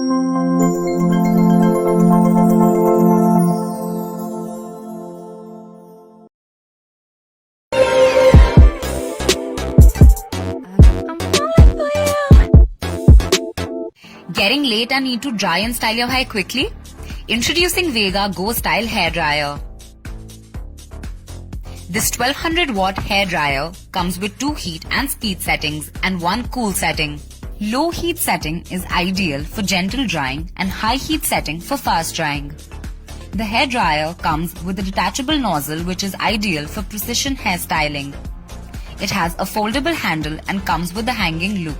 Getting late and need to dry and style your hair quickly? Introducing Vega Go Style Hair Dryer. This 1200 watt hair dryer comes with 2 heat and speed settings and 1 cool setting. Low heat setting is ideal for gentle drying and high heat setting for fast drying. The hair dryer comes with a detachable nozzle which is ideal for precision hairstyling. It has a foldable handle and comes with a hanging loop.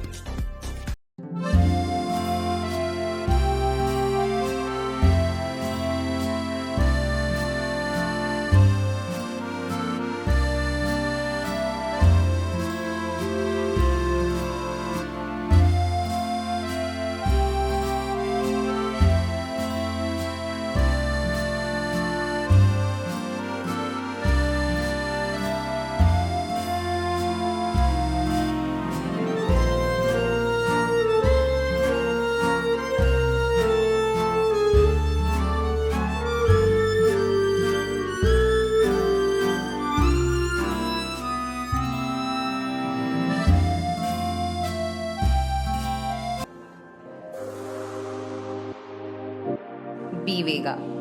Be Vega.